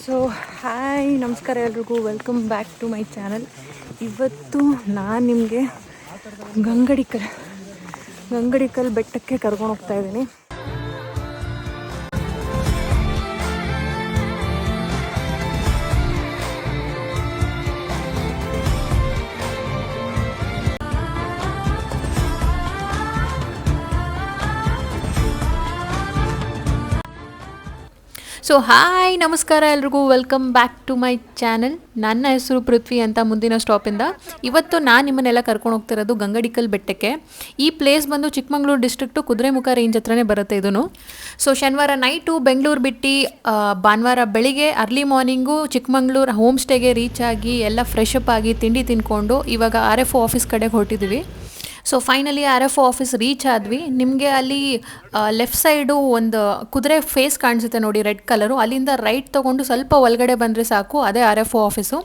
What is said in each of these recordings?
So hi ನಮಸ್ಕಾರ ಎಲ್ರಿಗೂ, welcome back to my channel. ಇವತ್ತು ನಾನು ನಿಮಗೆ ಗಂಗಡಿಕಲ್ ಬೆಟ್ಟಕ್ಕೆ ಕರ್ಕೊಂಡು ಹೋಗ್ತಾ ಇದ್ದೀನಿ. ಸೊ ಹಾಯ್ ನಮಸ್ಕಾರ ಎಲ್ರಿಗೂ, welcome back to my channel. ನನ್ನ ಹೆಸರು ಪೃಥ್ವಿ ಅಂತ. ಮುಂದಿನ ಸ್ಟಾಪಿಂದ ಇವತ್ತು ನಾನು ನಿಮ್ಮನ್ನೆಲ್ಲ ಕರ್ಕೊಂಡು ಹೋಗ್ತಿರೋದು ಗಂಗಡಿಕಲ್ ಬೆಟ್ಟಕ್ಕೆ. ಈ ಪ್ಲೇಸ್ ಬಂದು ಚಿಕ್ಕಮಂಗ್ಳೂರು ಡಿಸ್ಟ್ರಿಕ್ಟು ಕುದುರೆಮುಖ ರೇಂಜ್ ಹತ್ರನೇ ಬರುತ್ತೆ ಇದನ್ನು. ಸೊ ಶನಿವಾರ ನೈಟು ಬೆಂಗಳೂರು ಬಿಟ್ಟು ಭಾನುವಾರ ಬೆಳಿಗ್ಗೆ ಅರ್ಲಿ ಮಾರ್ನಿಂಗು ಚಿಕ್ಕಮಂಗ್ಳೂರು ಹೋಮ್ ಸ್ಟೇಗೆ ರೀಚ್ ಆಗಿ ಎಲ್ಲ ಫ್ರೆಶ್ ಅಪ್ ಆಗಿ ತಿಂಡಿ ತಿಂದ್ಕೊಂಡು ಇವಾಗ RFO ಆಫೀಸ್ ಕಡೆಗೆ ಹೊರಟಿದ್ದೀವಿ. So finally RFO office reach ಆದ್ವಿ. ನಿಮಗೆ ಅಲ್ಲಿ ಲೆಫ್ಟ್ ಸೈಡು ಒಂದು ಕುದುರೆ ಫೇಸ್ ಕಾಣಿಸುತ್ತೆ ನೋಡಿ, ರೆಡ್ ಕಲರು. ಅಲ್ಲಿಂದ ರೈಟ್ ತೊಗೊಂಡು ಸ್ವಲ್ಪ ಒಳಗಡೆ ಬಂದರೆ ಸಾಕು, ಅದೇ RFO ಆಫೀಸು.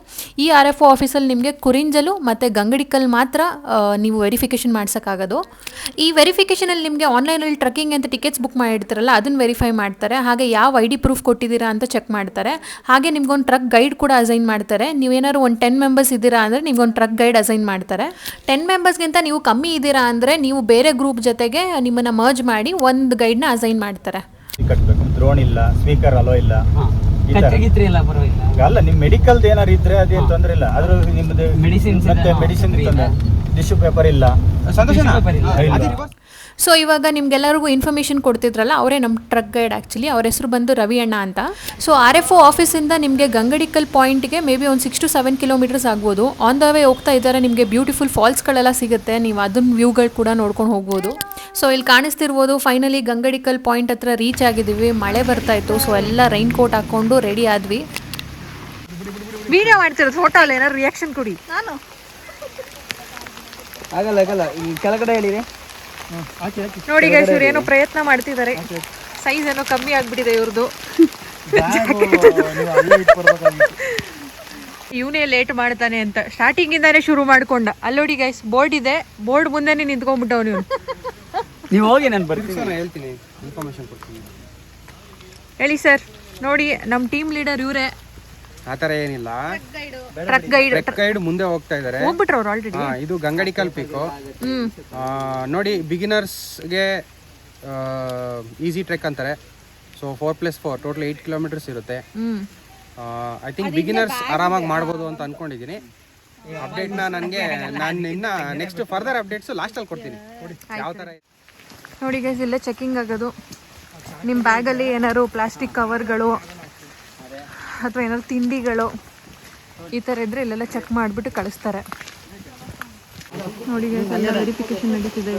ಈ RFO ಆಫೀಸಲ್ಲಿ ನಿಮಗೆ ಕುರಿಂಜಲು ಮತ್ತು ಗಂಗಡಿಕಲ್ ಮಾತ್ರ ನೀವು ವೆರಿಫಿಕೇಷನ್ ಮಾಡ್ಸೋಕ್ಕಾಗೋದು. ಈ ವೆರಿಫಿಕೇಷನಲ್ಲಿ ನಿಮಗೆ ಆನ್ಲೈನಲ್ಲಿ ಟ್ರಕ್ಕಿಂಗ್ ಅಂತ ಟಿಕೆಟ್ಸ್ ಬುಕ್ ಮಾಡಿರ್ತಾರಲ್ಲ, ಅದನ್ನು ವೆರಿಫೈ ಮಾಡ್ತಾರೆ. ಹಾಗೆ ಯಾವ ID ಪ್ರೂಫ್ ಕೊಟ್ಟಿದ್ದೀರಾ ಅಂತ ಚೆಕ್ ಮಾಡ್ತಾರೆ. ಹಾಗೆ ನಿಮ್ಗೊಂದು ಟ್ರಕ್ ಗೈಡ್ ಕೂಡ ಅಸೈನ್ ಮಾಡ್ತಾರೆ. ನೀವೇನಾದ್ರು ಒಂದು 10 ಮೆಂಬರ್ಸ್ ಇದ್ದೀರಾ ಅಂದರೆ ನಿಮ್ಗೊಂದು ಟ್ರಕ್ ಗೈಡ್ ಅಸೈನ್ ಮಾಡ್ತಾರೆ. 10 ಮೆಂಬರ್ಸ್ಗಿಂತ ನೀವು ಕಮ್ಮಿ ಇದ್ದೀರಾ ಅಂದರೆ ನೀವು ಬೇರೆ ಗ್ರೂಪ್ ಜೊತೆಗೆ ನಿಮ್ಮನ್ನು ಮರ್ಜ್ ಮಾಡಿ ಒಂದು ಗೈಡ್ನ ಅಸೈನ್ ಮಾಡ್ತಾರೆ. ಡ್ರೋನ್ ಇಲ್ಲ, ಸ್ಪೀಕರ್ ಅಲೋ ಇಲ್ಲ, ಅಲ್ಲ ನಿಮ್ಮ ಮೆಡಿಕಲ್ದು ಏನಾರು ಇದ್ರೆ ಅದೇನು ತೊಂದರೆ ಇಲ್ಲ. ಆದ್ರೂ ನಿಮ್ಮದು ಮೆಡಿಸಿನ್ ಟಿಶ್ಯೂ ಪೇಪರ್ ಇಲ್ಲ. ಸೊ ಇವಾಗ ನಿಮ್ಗೆಲ್ಲರಿಗೂ ಇನ್ಫಾರ್ಮೇಷನ್ ಕೊಡ್ತಿದ್ರಲ್ಲ, ಅವರೇ ನಮ್ಮ ಟ್ರಕ್ ಗೈಡ್. ಆ್ಯಕ್ಚುಲಿ ಅವ್ರ ಹೆಸರು ಬಂದು ರವಿ ಅಣ್ಣ ಅಂತ. ಸೊ RFO ಆಫೀಸಿಂದ ನಿಮಗೆ ಗಂಗಡಿಕಲ್ ಪಾಯಿಂಟ್ಗೆ ಮೇ ಬಿ ಒಂದು 6 to 7 ಕಿಲೋಮೀಟರ್ಸ್ ಆಗ್ಬೋದು. ಆನ್ ದ ವೇ ಹೋಗ್ತಾ ಇದ್ದಾರೆ ನಿಮಗೆ ಬ್ಯೂಟಿಫುಲ್ ಫಾಲ್ಸ್ಗಳೆಲ್ಲ ಸಿಗುತ್ತೆ. ನೀವು ಅದನ್ನ ವ್ಯೂಗಳು ಕೂಡ ನೋಡ್ಕೊಂಡು ಹೋಗ್ಬೋದು. ಸೊ ಇಲ್ಲಿ ಕಾಣಿಸ್ತಿರ್ಬೋದು, ಫೈನಲಿ ಗಂಗಡಿಕಲ್ ಪಾಯಿಂಟ್ ಹತ್ರ ರೀಚ್ ಆಗಿದ್ದೀವಿ. ಮಳೆ ಬರ್ತಾ ಇತ್ತು, ಸೊ ಎಲ್ಲ ರೈನ್ ಕೋಟ್ ಹಾಕ್ಕೊಂಡು ರೆಡಿ ಆದ್ವಿ. ವಿಡಿಯೋ ಮಾಡ್ತಿರೋದು, ಫೋಟೋ ಅಲ್ಲ, ಏನಾದ್ರು ರಿಯಾಕ್ಷನ್ ಕೊಡಿ. ನಾನು ಆಗಲ್ಲ ಕೆಳಗಡೆ ಹೇಳಿದೆ ನೋಡಿ ಗೈಸ್, ಇವ್ರು ಏನೋ ಪ್ರಯತ್ನ ಮಾಡ್ತಿದ್ದಾರೆ. ಸೈಜ್ ಏನೋ ಕಮ್ಮಿ ಆಗ್ಬಿಟ್ಟಿದೆ ಇವ್ರದ್ದು. ಇವನೇ ಲೇಟ್ ಮಾಡ್ತಾನೆ ಅಂತ ಸ್ಟಾರ್ಟಿಂಗ್ ಇಂದಾನೆ ಶುರು ಮಾಡ್ಕೊಂಡ. ಅಲ್ಲೋಡಿ ಗೈಸ್, ಬೋರ್ಡ್ ಇದೆ, ಬೋರ್ಡ್ ಮುಂದೆನೆ ನಿಂತ್ಕೊಂಡ್ಬಿಟ್ಟವ್. ನೀವು ಹೋಗಿ, ನಾನು ಬರ್ತೀನಿ, ಹೇಳ್ತೀನಿ, ಇನ್ಫಾರ್ಮೇಶನ್ ಕೊಡ್ತೀನಿ. ಹೇಳಿ ಸರ್. ನೋಡಿ ನಮ್ಮ ಟೀಮ್ ಲೀಡರ್ ಇವರೇ. ಆತರ ಏನಿಲ್ಲ, ಟ್ರಕ್ ಗೈಡ್ ಮುಂದೆ ಹೋಗ್ತಾ ಇದಾರೆ. ಹೋಗ್ಬಿಟ್ರು ಅವ್ರು ಆಲ್ರೆಡಿ. ಇದು ಗಂಗಡಿಕಲ್ ಪೀಕು. ನೋಡಿ, ಬಿಗಿನರ್ಸ್ಗೆ ಈಸಿ ಟ್ರೆಕ್ ಅಂತಾರೆ. ಸೊ 4+4 ಟೋಟಲ್ 8 ಕಿಲೋಮೀಟರ್ಸ್ ಇರುತ್ತೆ. ಐ ಥಿಂಕ್ ಬಿಗಿನರ್ಸ್ ಆರಾಮಾಗಿ ಮಾಡ್ಬೋದು ಅಂತ ಅನ್ಕೊಂಡಿದ್ದೀನಿ. ಅಪ್ಡೇಟ್ನ ನಾನು ಇನ್ನ ನೆಕ್ಸ್ಟ್ ಫರ್ದರ್ ಅಪ್ಡೇಟ್ಸ್ ಲಾಸ್ಟಲ್ಲಿ ಕೊಡ್ತೀನಿ ಯಾವ ಥರ. ನೋಡಿ ಗೈಸ್, ಇಲ್ಲೇ ಚೆಕಿಂಗ್ ಆಗೋದು. ನಿಮ್ಮ ಬ್ಯಾಗಲ್ಲಿ ಏನಾದ್ರು ಪ್ಲಾಸ್ಟಿಕ್ ಕವರ್ಗಳು ಅಥವಾ ಏನಾದ್ರು ತಿಂಡಿಗಳು ಈ ಥರ ಇದ್ರೆ ಇಲ್ಲೆಲ್ಲ ಚೆಕ್ ಮಾಡಿಬಿಟ್ಟು ಕಳಿಸ್ತಾರೆ. ನೋಡಿ ಗೈಸ್, ಎಲ್ಲ ವೆರಿಫಿಕೇಶನ್ ನಡೀತಿದೆ.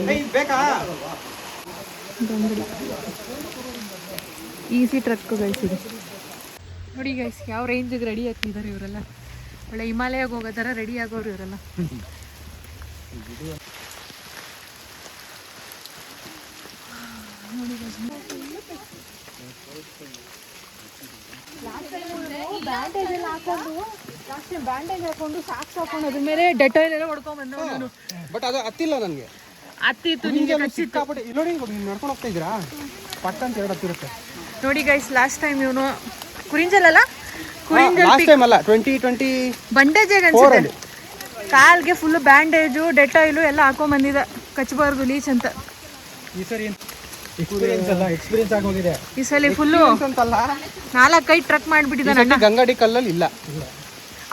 ಈಸಿ ಟ್ರಕ್ ಗೈಸ್ ಇದು. ನೋಡಿ ಗೈಸ್, ಯಾವ ರೇಂಜಿಗೆ ರೆಡಿ ಆಗ್ತಿದ್ದಾರೆ ಇವರೆಲ್ಲ. ಒಳ್ಳೆ ಹಿಮಾಲಯಕ್ಕೆ ಹೋಗೋ ಥರ ರೆಡಿ ಆಗೋರು ಇವರೆಲ್ಲ. ನೋಡಿ ಗೈಸ್, ಬ್ಯಾಂಡೇಜ್ ಹಾಕೊಂಡು ಸಾಕ್ಸ್ ಹಾಕೊಂಡು ಅದ್ರ ಮೇಲೆ ಡೆಟಾಯಿಲ್ ಎಲ್ಲ ಹೊಡ್ಕೊಂಡ್ ಬಂದವನು. ಬಟ್ ಅದು ಹತ್ತಿಲ್ಲ ನನಗೆ. ಹತ್ತಿತ್ತು ನಡ್ಕೊಂಡು ಹೋಗ್ತಾ ಇದ್ದೀರಾ, ಪಟ್ಟ ಅಂತ ಹೇಳತ್ತಿರುತ್ತೆ. ನೋಡಿ ಗೈಸ್, ಲಾಸ್ಟ್ ಟೈಮ್ ಇವನು ಕುರಿಂಜಲ್ ಅಲ್ಲ, ಲಾಸ್ಟ್ ಟೈಮ್ ಅಲ್ಲ, 2020 ಬಂಡೇಜ್ ಅನ್ಸುತ್ತೆ. ಕಾಲ್ಗೆ ಫುಲ್ ಬ್ಯಾಂಡೇಜು ಡೆಟಾಯಿಲು ಎಲ್ಲ ಹಾಕೊಂಡ್ ಬಂದಿದ್ದ, ಕಚ್ಚಬಾರ್ದು ಲೀಚ್ ಅಂತ. ಈ ಸರಿ ಎಕ್ಸ್ಪೀರಿಯನ್ಸ್ ಆಗೋಗಿದೆ. ಈ ಸಲ ಫುಲ್ಲು 4-5 ಟ್ರಕ್ ಮಾಡ್ಬಿಟ್ಟಿದ್ದಾನೆ. ಗಂಗಡಿಕಲ್ಲಲ್ಲಿ ಇಲ್ಲ,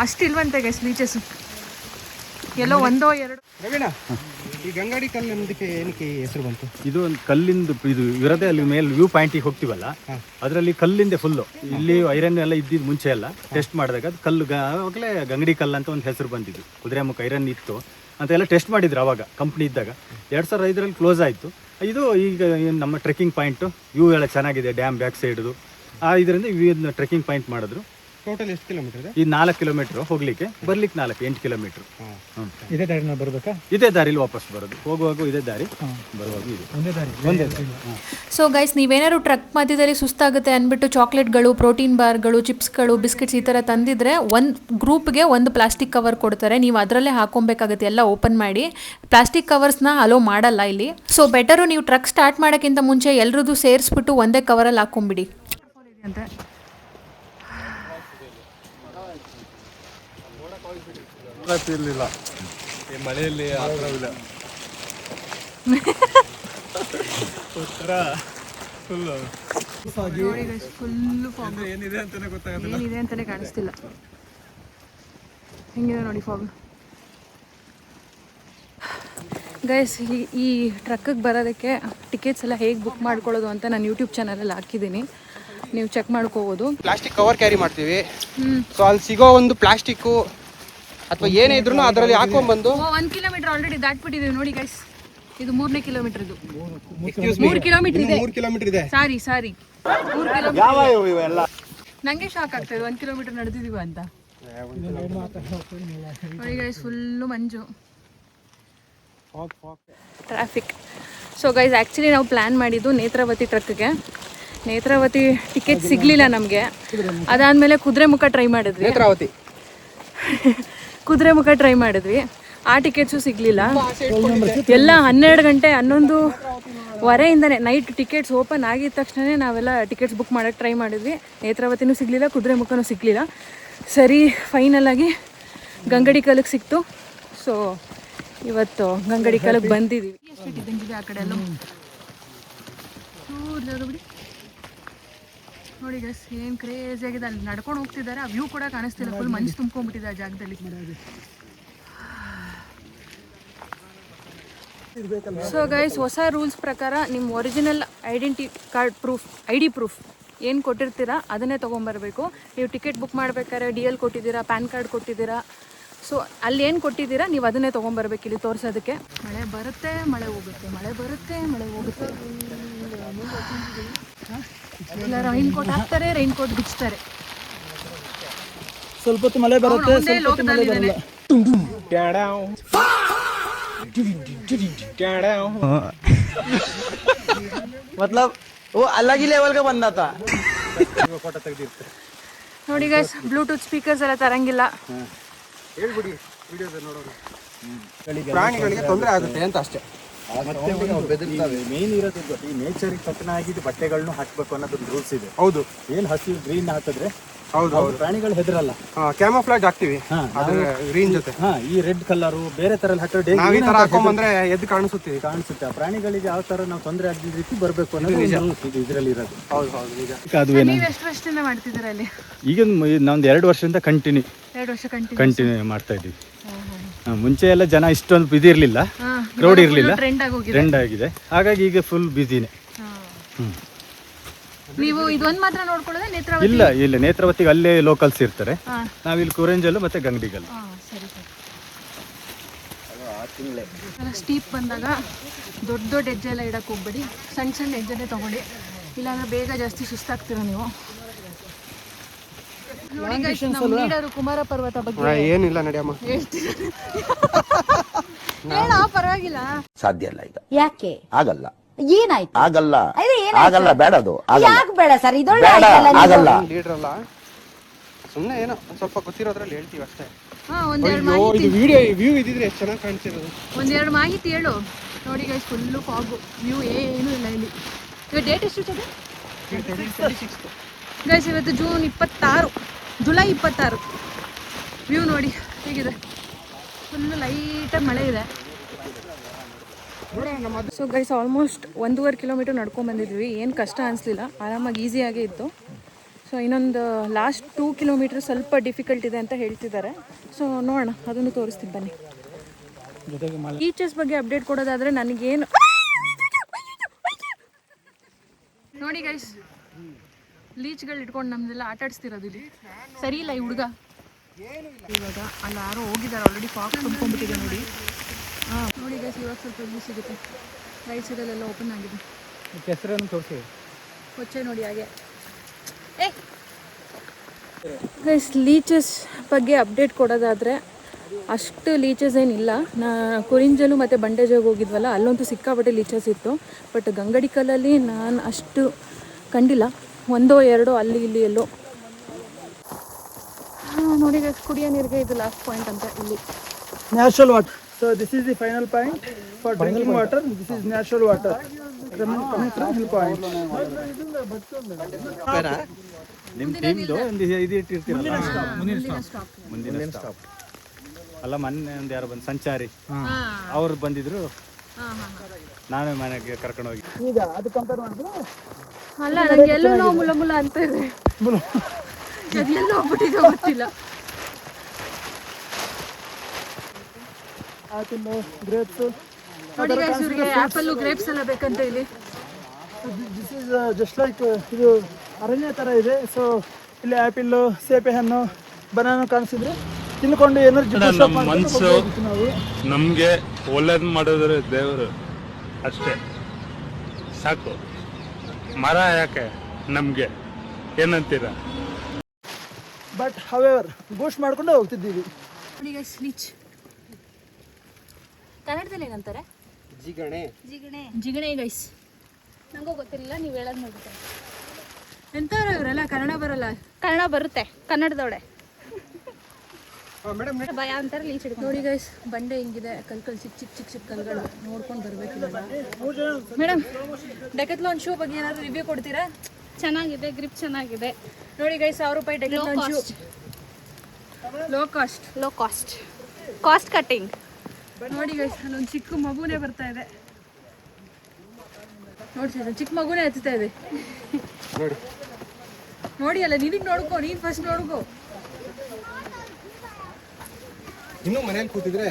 ಅಷ್ಟಿಲ್ವಂತೆ ಗೈಸ್ ಲೀಚಸ್, ಎಲ್ಲೋ 1-2. ರವೀಣ, ಈ ಗಂಗಡಿಕಲ್ ಅನ್ನೋದಕ್ಕೆ ಏನಕ್ಕೆ ಹೆಸರು ಬಂತು? ಇದು ಒಂದು ಕಲ್ಲಿಂದು ಇದು ಇರೋದೇ. ಅಲ್ಲಿ ಮೇಲೆ ವ್ಯೂ ಪಾಯಿಂಟಿಗೆ ಹೋಗ್ತೀವಲ್ಲ, ಅದರಲ್ಲಿ ಕಲ್ಲಿಂದೆ ಫುಲ್ಲು. ಇಲ್ಲಿ ಐರನ್ ಎಲ್ಲ ಇದ್ದಿದ್ದು ಮುಂಚೆ ಎಲ್ಲ ಟೆಸ್ಟ್ ಮಾಡಿದಾಗ ಅದು ಕಲ್ಲು ಅವಾಗಲೇ ಗಂಗಡಿ ಕಲ್ಲು ಅಂತ ಒಂದು ಹೆಸರು ಬಂದಿದ್ದು. ಕುದುರೆಮುಖ ಐರನ್ ಇತ್ತು ಅಂತ ಎಲ್ಲ ಟೆಸ್ಟ್ ಮಾಡಿದ್ರು ಅವಾಗ ಕಂಪ್ನಿ ಇದ್ದಾಗ. 2005ರಲ್ಲಿ ಕ್ಲೋಸ್ ಆಯಿತು. ಇದು ಈಗ ನಮ್ಮ ಟ್ರೆಕ್ಕಿಂಗ್ ಪಾಯಿಂಟು. ವ್ಯೂ ಎಲ್ಲ ಚೆನ್ನಾಗಿದೆ, ಡ್ಯಾಮ್ ಬ್ಯಾಕ್ ಸೈಡ್ದು. ಇದರಿಂದ ವ್ಯೂ ಟ್ರೆಕ್ಕಿಂಗ್ ಪಾಯಿಂಟ್ ಮಾಡಿದ್ರು. ಟೋಟಲ್ ಎಷ್ಟು ಕಿಲೋಮೀಟರ್ ಇದೆ? ಈ 4 ಕಿಲೋಮೀಟರ್ ಹೋಗ್ಲಿಕ್ಕೆ, ಬರ್ಲಿಕ್ಕೆ 8 ಕಿಲೋಮೀಟರ್. ಇದೇ ದಾರಿನ ಬರಬೇಕಾ? ಇದೇ ದಾರಿಲಿ ವಾಪಸ್ ಬರೋದು. ಹೋಗುವಾಗ ಇದೇ ದಾರಿ, ಬರುವಾಗ ಇದು ಒಂದೇ ದಾರಿ. ಸೊ ಗೈಸ್, ನೀವೇನಾದ್ರು ಟ್ರಕ್ ಮಧ್ಯದಲ್ಲಿ ಸುಸ್ತಾಗುತ್ತೆ ಅಂದ್ಬಿಟ್ಟು ಚಾಕ್ಲೇಟ್ಗಳು, ಪ್ರೋಟೀನ್ ಬಾರ್ಗಳು, ಚಿಪ್ಸ್ಗಳು, ಬಿಸ್ಕೆಟ್ಸ್ ಈ ಥರ ತಂದಿದ್ರೆ ಒಂದು ಗ್ರೂಪ್ಗೆ ಒಂದು ಪ್ಲಾಸ್ಟಿಕ್ ಕವರ್ ಕೊಡ್ತಾರೆ. ನೀವು ಅದರಲ್ಲೇ ಹಾಕೊಬೇಕಾಗುತ್ತೆ, ಎಲ್ಲ ಓಪನ್ ಮಾಡಿ. ಪ್ಲಾಸ್ಟಿಕ್ ಕವರ್ಸ್ನ ಅಲೋ ಮಾಡಲ್ಲ ಇಲ್ಲಿ. ಸೊ ಬೆಟರು ನೀವು ಟ್ರಕ್ ಸ್ಟಾರ್ಟ್ ಮಾಡೋಕ್ಕಿಂತ ಮುಂಚೆ ಎಲ್ಲರದ್ದು ಸೇರಿಸ್ಬಿಟ್ಟು ಒಂದೇ ಕವರಲ್ಲಿ ಹಾಕೊಂಬಿಡಿ. ಇರ್ಲಿಲ್ಲ ಈ ಮಳೆಯಲ್ಲಿ ಆತರವಿಲ್ಲ ಏನಿದೆ ಅಂತಾನೆ ಕಾಣಿಸ್ತಿಲ್ಲ. ಹೆಂಗಿದೆ ನೋಡಿ ಫಾಗ್. ಗೈಸ್, ಈ ಟ್ರಕ್ಕಿಗೆ ಬರೋದಕ್ಕೆ ಟಿಕೆಟ್ಸ್ ಎಲ್ಲ ಹೇಗೆ ಬುಕ್ ಮಾಡ್ಕೊಳ್ಳೋದು ಅಂತ ನಾನು ಯೂಟ್ಯೂಬ್ ಚಾನಲಲ್ಲಿ ಹಾಕಿದ್ದೀನಿ, ನೀವು ಚೆಕ್ ಮಾಡ್ಕೋಬೋದು. ಪ್ಲಾಸ್ಟಿಕ್ ಕವರ್ ಕ್ಯಾರಿ ಮಾಡ್ತೀವಿ. ಸೊ ಅಲ್ಲಿ ಸಿಗೋ ಒಂದು ಪ್ಲಾಸ್ಟಿಕ್ಕು ಅಥವಾ ಏನೇ ಇದ್ರೂ ಅದರಲ್ಲಿ ಹಾಕೊಂಡ್ಬಂದು 1 ಕಿಲೋಮೀಟರ್ ಆಲ್ರೆಡಿ ದಾಟ್ಬಿಟ್ಟಿದ್ದೀವಿ ನೋಡಿ ಗೈಸ್. ಇದು 3ನೇ ಕಿಲೋಮೀಟರ್. ಇದು 3 ಕಿಲೋಮೀಟರ್ ಇದೆ. 3 ಕಿಲೋಮೀಟರ್ ಇದೆ. ಸಾರಿ 3 ಕಿಲೋಮೀಟರ್. ನಂಗೆ ಶಾಕ್ ಆಗ್ತದೆ 1 ಕಿಲೋಮೀಟರ್ ನಡೆದಿದೀವ ಅಂತ. ನೋಡಿ ಗೈಸ್, ಫುಲ್ಲು ಮಂಜು, ಟ್ರಾಫಿಕ್. ಸೊ ಗೈಸ್, ಆ್ಯಕ್ಚುಲಿ ನಾವು ಪ್ಲ್ಯಾನ್ ಮಾಡಿದ್ದು ನೇತ್ರಾವತಿ ಟ್ರಕ್ಗೆ. ನೇತ್ರಾವತಿ ಟಿಕೆಟ್ ಸಿಗಲಿಲ್ಲ ನಮಗೆ. ಅದಾದಮೇಲೆ ಕುದುರೆಮುಖ ಟ್ರೈ ಮಾಡಿದ್ವಿ. ನೇತ್ರಾವತಿ ಕುದುರೆಮುಖ ಟ್ರೈ ಮಾಡಿದ್ವಿ, ಆ ಟಿಕೆಟ್ಸು ಸಿಗಲಿಲ್ಲ. ಎಲ್ಲ 12 ಗಂಟೆ 11:15 ನೈಟ್ ಟಿಕೆಟ್ಸ್ ಓಪನ್ ಆಗಿದ ತಕ್ಷಣ ನಾವೆಲ್ಲ ಟಿಕೆಟ್ಸ್ ಬುಕ್ ಮಾಡೋಕ್ಕೆ ಟ್ರೈ ಮಾಡಿದ್ವಿ. ನೇತ್ರಾವತಿನೂ ಸಿಗಲಿಲ್ಲ, ಕುದುರೆಮುಖನೂ ಸಿಗಲಿಲ್ಲ. ಸರಿ, ಫೈನಲಾಗಿ ಗಂಗಡಿಕಲ್ಗೆ ಸಿಕ್ತು. ಸೊ ಇವತ್ತು ಗಂಗಡಿಕಲ್ಗೆ ಬಂದಿದ್ದೀವಿ. ಎಷ್ಟಿದ್ದಂಗಿದೆ ಆ ಕಡೆ ಎಲ್ಲ ಬಿಡಿ. ನೋಡಿ ಗೈಸ್, ಏನು ಕ್ರೇಜಿ ಆಗಿದೆ. ಅಲ್ಲಿ ನಡ್ಕೊಂಡು ಹೋಗ್ತಿದ್ದಾರೆ, ಆ ವ್ಯೂ ಕೂಡ ಕಾಣಿಸ್ತಿಲ್ಲ, ಫುಲ್ ಮಂಜು ತುಂಬ್ಕೊಂಡ್ಬಿಟ್ಟಿದೆ ಆ ಜಾಗದಲ್ಲಿ. ಸೊ ಗೈಸ್, ಹೊಸ ರೂಲ್ಸ್ ಪ್ರಕಾರ ನಿಮ್ಮ original identity card proof, ID proof ಏನು ಕೊಟ್ಟಿರ್ತೀರಾ ಅದನ್ನೇ ತೊಗೊಂಬರ್ಬೇಕು. ನೀವು ಟಿಕೆಟ್ ಬುಕ್ ಮಾಡ್ಬೇಕಾದ್ರೆ DL ಕೊಟ್ಟಿದ್ದೀರಾ, ಪ್ಯಾನ್ ಕಾರ್ಡ್ ಕೊಟ್ಟಿದ್ದೀರಾ, ಸೊ ಅಲ್ಲಿ ಏನು ಕೊಟ್ಟಿದ್ದೀರಾ ನೀವು ಅದನ್ನೇ ತೊಗೊಂಬರ್ಬೇಕು ಇಲ್ಲಿ ತೋರಿಸೋದಕ್ಕೆ. ಮಳೆ ಬರುತ್ತೆ, ಮಳೆ ಹೋಗುತ್ತೆ, ಮಳೆ ಬರುತ್ತೆ, ಮಳೆ ಹೋಗುತ್ತೆ. ಇಲ್ಲ, ರೈನ್ ಕೋಟ್ ಹಾಕ್ತಾರೆ, ರೈನ್ ಕೋಟ್ ಬಿಚ್ತಾರೆ. ಸ್ವಲ್ಪ ಹೊತ್ತು ಮಳೆ ಬರುತ್ತೆ, मतलब वो अलग ही लेवल का बंदा था. ನೋಡಿ ಗೈಸ್, ಬ್ಲೂಟೂತ್ ಸ್ಪೀಕರ್ಸ್ ಎಲ್ಲ ತರಂಗಿಲ್ಲ. ಪ್ರಾಣಿಗಳಿಗೆ ತೊಂದರೆ ಆಗುತ್ತೆ ಅಂತ ಅಷ್ಟೇ. ಮೇನ್ ಇರೋದು ಈ ನೇಚರಿಗೆ ತಕ್ಕನಾಗಿ ಬಟ್ಟೆಗಳನ್ನು ಹಾಕ್ಬೇಕು ಅನ್ನೋದು ರೂಲ್ಸ್ ಇದೆ. ಹೌದು, ಏನ್ ಹಸಿ ಗ್ರೀನ್ ಹಾಕಿದ್ರೆ ಹೌದು ಹೌದು, ಪ್ರಾಣಿಗಳು ಹೆದರಲ್ಲ. ಕ್ಯಾಮೋಫ್ಲಾಜ್ ಹಾಕ್ತಿವಿ ಅದು ಗ್ರೀನ್ ಜೊತೆ. ಈ ರೆಡ್ ಕಲರ್ ಬೇರೆ ತರ ಹಾಕಿದ್ರೆ ನಾವ್ ಈ ತರ ಹಾಕೊಂಡ್ಬಂದ್ರೆ ಎದ್ದು ಕಾಣಿಸುತ್ತೆ. ಆ ಪ್ರಾಣಿಗಳಿಗೆ ಯಾವ ತರ ನಾವು ತೊಂದರೆ ಆಗದ ರೀತಿ ಬರ್ಬೇಕು ಅನ್ನೋದು ಇದರಲ್ಲಿ ಇರೋದು. ಹೌದು ಹೌದು, ನಿಜ. ನೀವು ಎಷ್ಟು ವರ್ಷದಿಂದ ಮಾಡ್ತಿದ್ದೀರಾ ಅಲ್ಲಿ? ಈಗ ನಾವೊಂದು 2 ವರ್ಷದಿಂದ 2 ವರ್ಷ ಕಂಟಿನ್ಯೂ ಮಾಡ್ತಾ ಇದೀವಿ. ಮುಂಚೆ ಎಲ್ಲ ಜನ ಇಷ್ಟೊಂದು ಇದಿರ್ಲಿಲ್ಲ, ಕ್ರೌಡ್ ಇರ್ಲಿಲ್ಲ, ಟ್ರೆಂಡ್ ಆಗಿದೆ. ಹಾಗಾಗಿ ಈಗ ಫುಲ್ ಬಿಸಿನೇ. ನೀವು ಇದೊಂದು ಮಾತ್ರ ನೋಡ್ಕೊಳ್ಳೋದೇ ನೇತ್ರಾವತಿ? ಇಲ್ಲ ನೇತ್ರಾವತಿಗೆ ಅಲ್ಲೇ ಲೋಕಲ್ಸ್ ಇರ್ತಾರೆ. ನಾವಿಲ್ಲಿ ಕುರೆಂಜಲ್ಲು ಮತ್ತೆ ಗಂಗಡಿಗಲ್ಲು. ಸರಿ ಸರಿ. ಸ್ಟೀಪ್ ಬಂದಾಗ ದೊಡ್ಡ ದೊಡ್ಡ ಹೆಜ್ಜೆ ಎಲ್ಲ ಇಡಕ್ಕೆ ಹೋಗ್ಬೇಡಿ, ಸಣ್ಣ ಸಣ್ಣ ಹೆಜ್ಜೆನೇ ತಗೊಳ್ಳಿ, ಇಲ್ಲಾಂದ್ರೆ ಬೇಗ ಜಾಸ್ತಿ ಸುಸ್ತಾಗ್ತೀರ ನೀವು. ನೋಡಿ ಗೈಸ್, ನಮ್ಮ ಲೀಡರು ಕುಮಾರ ಪರ್ವತ ಬಗ್ಗೆ ಏನಿಲ್ಲ ನಡೆಯಮ್ಮ ಹೇಳ, ಪರವಾಗಿಲ್ಲ. ಸಾಧ್ಯ ಇಲ್ಲ ಈಗ. ಯಾಕೆ ಆಗಲ್ಲ? ಏನಾಯ್ತು? ಆಗಲ್ಲ, ಅದೇ ಏನಾಯ್ತು? ಆಗಲ್ಲ, ಬೇಡ ಅದು, ಆಗಲ್ಲ, ಯಾಕೆ ಬೇಡ ಸರ್? ಇದೊಳ್ಳೆ ಬೇಡ, ಆಯ್ತಲ್ಲ ನೀವು. ಆಗಲ್ಲ. ಲೀಡರ್ ಅಲ್ಲ, ಸುಮ್ಮನೆ ಏನೋ ಸ್ವಲ್ಪ ಗೊತ್ತಿರೋದ್ರಲ್ಲಿ ಹೇಳ್ತೀವಿ ಅಷ್ಟೇ. ಒಂದೆರಡು ಅಯ್ಯೋ, ಮಾಹಿತಿ, ಇದು ವಿಡಿಯೋ ವ್ಯೂ ಇದ್ದಿದ್ರೆ ಎಷ್ಟು ಚೆನ್ನಾಗಿ ಕಾಣಿಸ್ತಿರೋದು. ಒಂದೆರಡು ಮಾಹಿತಿ ಹೇಳು. ನೋಡಿ ಗೈಸ್, ಫುಲ್ಲು ಫಾಗು, ವ್ಯೂ ಏನೂ ಇಲ್ಲ ಇಲ್ಲಿ. ಈಗ ಡೇಟ್ ಎಷ್ಟು ಇದೆ ಗೈಸ್? ಇವತ್ತು ಜೂನ್ 26, ಜುಲೈ 26. ವ್ಯೂ ನೋಡಿ ಹೇಗಿದೆ, ಫುಲ್ಲು ಲೈಟಾಗಿ ಮಳೆ ಇದೆ. ಸೊ ಗೈಸ್, ಆಲ್ಮೋಸ್ಟ್ 1.5 ಕಿಲೋಮೀಟರ್ ನಡ್ಕೊಂಡು ಬಂದಿದ್ವಿ. ಏನು ಕಷ್ಟ ಅನಿಸ್ಲಿಲ್ಲ, ಆರಾಮಾಗಿ ಈಸಿಯಾಗೇ ಇತ್ತು. ಸೊ ಇನ್ನೊಂದು ಲಾಸ್ಟ್ 2 ಕಿಲೋಮೀಟರ್ ಸ್ವಲ್ಪ ಡಿಫಿಕಲ್ಟ್ ಇದೆ ಅಂತ ಹೇಳ್ತಿದ್ದಾರೆ. ಸೊ ನೋಡೋಣ, ಅದನ್ನು ತೋರಿಸ್ತೀನಿ ಬನ್ನಿ. ಬೀಚಸ್ ಬಗ್ಗೆ ಅಪ್ಡೇಟ್ ಕೊಡೋದಾದರೆ ನನಗೇನು ನೋಡಿ ಗೈಸ್, ಲೀಚ್ಗಳು ಇಟ್ಕೊಂಡು ನಮ್ದೆಲ್ಲ ಆಟ ಆಡಿಸ್ತಿರೋದು ಇಲ್ಲಿ. ಸರಿ ಇಲ್ಲ ಈ ಹುಡುಗ. ಇವಾಗ ಅಲ್ಲಿ ಯಾರೋ ಹೋಗಿದ್ದಾರೆ ಆಲ್ರೆಡಿ, ಫಾಗ್ ತುಂಬ್ಕೊಂಡ್ಬಿಟ್ಟಿದೆ ನೋಡಿ. ನೋಡಿ ಗೈಸ್, ಇವಾಗ ಸ್ವಲ್ಪ ವ್ಯೂ ಸಿಗುತ್ತೆ. ರೈಟ್ ಸೈಡಲ್ಲೆಲ್ಲ ಓಪನ್ ಆಗಿದೆ. ಹೆಸರನ್ನು ತೋರಿಸಿ ಕೊಚ್ಚೆ ನೋಡಿ ಹಾಗೆ. ಗೈಸ್, ಲೀಚಸ್ ಬಗ್ಗೆ ಅಪ್ಡೇಟ್ ಕೊಡೋದಾದರೆ ಅಷ್ಟು ಲೀಚಸ್ ಏನಿಲ್ಲ. ಕುರಿಂಜಲು ಮತ್ತು ಬಂಡೇಜಾಗ ಹೋಗಿದ್ವಲ್ಲ, ಅಲ್ಲಂತೂ ಸಿಕ್ಕಾಪಟ್ಟೆ ಲೀಚಸ್ ಇತ್ತು. ಬಟ್ ಗಂಗಡಿಕಲ್ಲಲ್ಲಿ ನಾನು ಅಷ್ಟು ಕಂಡಿಲ್ಲ, 1-2 ಅಲ್ಲಿ ಇಲ್ಲಿ ಎಲ್ಲೋ. ನೋಡಿ ಗೈಸ್, ಕುಡಿಯೋ ನೀರಿಗೆ ಇದು ಲಾಸ್ಟ್ ಪಾಯಿಂಟ್ ಅಂತ ಇಲ್ಲಿ. Natural water. So this is the final point for drinking water. This is natural water coming from hill point. ನಿಮ್ಮ ಟೀಮ್ದು ಒಂದು ಇದು ಇಟ್ಟಿರ್ತೀರಲ್ಲ, ಮುಂದಿನ ಸ್ಟಾಪ್. ಅಲ್ಲ ಮೊನ್ನೆ ಒಂದು ಯಾರು ಬಂದು ಸಂಚಾರಿ ಅವ್ರು ಬಂದಿದ್ರು, ನಾವೇ ಮನೆಗೆ ಕರ್ಕೊಂಡು ಹೋಗಿ. ಈಗ ಅದು ಕಂಪೇರ್ ಮಾಡಿದ್ರೆ ಅಲ್ಲ ನಂಗೆ ಎಲ್ಲೂ ನೋವು ಮುಲ ಮುಲ ಅಂತ ಇದೆ, ಅದೆಲ್ಲೋ ಹೋಗ್ಬಿಟ್ಟಿದೆ ಗೊತ್ತಿಲ್ಲ. ಆಪಲ್ ಗ್ರೇಪ್ಸ್ ನೋಡಿ guys, ಇವ್ರಿಗೆ ಆಪಲ್ ಗ್ರೇಪ್ಸ್ ಎಲ್ಲ ಬೇಕಂತ ಇಲ್ಲಿ. ದಿಸ್ ಈಸ್ ಜಸ್ಟ್ ಲೈಕ್ ಇದು ಅರಣ್ಯ ಥರ ಇದೆ. ಸೊ ಇಲ್ಲಿ ಆ್ಯಪಿಲ್ಲು, ಸೇಬೆ ಹಣ್ಣು, ಬನಾನ ಕಾಣಿಸಿದ್ರೆ ತಿನ್ಕೊಂಡು ಎನರ್ಜಿ ಮನಸ್ಸು ನಾವು. ನಮಗೆ ಒಳ್ಳೇದು ಮಾಡಿದ್ರೆ ದೇವರು ಅಷ್ಟೇ ಸಾಕು. ಮರ ಯಾಕೆ ನಮಗೆ ಏನಂತೀರ? ಬಟ್ ಹವೆವರ್ ಬೂಸ್ಟ್ ಮಾಡ್ಕೊಂಡು ಹೋಗ್ತಿದ್ದೀವಿ. ನೋಡಿ guys, ಲೀಚ್ ಕನ್ನಡದಲ್ಲಿ ಏನಂತಾರೆ? ಜಿಗಣೆ ಗೈಸ್. ನಂಗೂ ಗೊತ್ತಿರಲಿಲ್ಲ, ನೀವು ಹೇಳೋದು ನೋಡ್ತಾರೆ. ಎಂಥವ್ರು ಇವರೆಲ್ಲ ಕನ್ನಡ ಬರಲ್ಲ? ಕನ್ನಡ ಬರುತ್ತೆ, ಕನ್ನಡದವಳೆ. ಮೇಡಮ್ ಭಯ ಅಂತಾರೆ ಲೀಚ್ ಹಿಡ್ಕೊಂಡು. ನೋಡಿ ಗೈಸ್, ಬಂಡೆ ಹಿಂಗಿದೆ, ಕಲ್ಕಲ್ ಚಿಕ್ಕ ಕಲ್ಗಳು ನೋಡ್ಕೊಂಡು ಬರ್ಬೇಕಿಲ್ಲ. ಮೇಡಮ್, ಡೆಕತ್ಲಾನ್ ಶೂ ಬಗ್ಗೆ ಏನಾದ್ರು ರಿವ್ಯೂ ಕೊಡ್ತೀರಾ? ಚೆನ್ನಾಗಿದೆ, ಗ್ರಿಪ್ ಚೆನ್ನಾಗಿದೆ. ನೋಡಿ ಗೈಸ್, 1000 ರೂಪಾಯಿ Decathlon shoe. Low cost cost cutting. ನೋಡಿ ಗೈಸ್, ಅಲ್ಲೊಂದು ಚಿಕ್ಕ ಮಗುನೇ ಬರ್ತಾ ಇದೆ. ನೋಡಿ ಸರ್, ಚಿಕ್ಕ ಮಗುನೇ ಹತ್ತುತ್ತಾ ಇದೆ. ನೋಡಿ ಅಲ್ಲ, ನಿನಗೆ ನೋಡ್ಕೋ, ನೀನು ಫಸ್ಟ್ ನೋಡ್ಕೋ. ಇನ್ನೂ ಮನೇಲಿ ಕೂತಿದ್ರೆ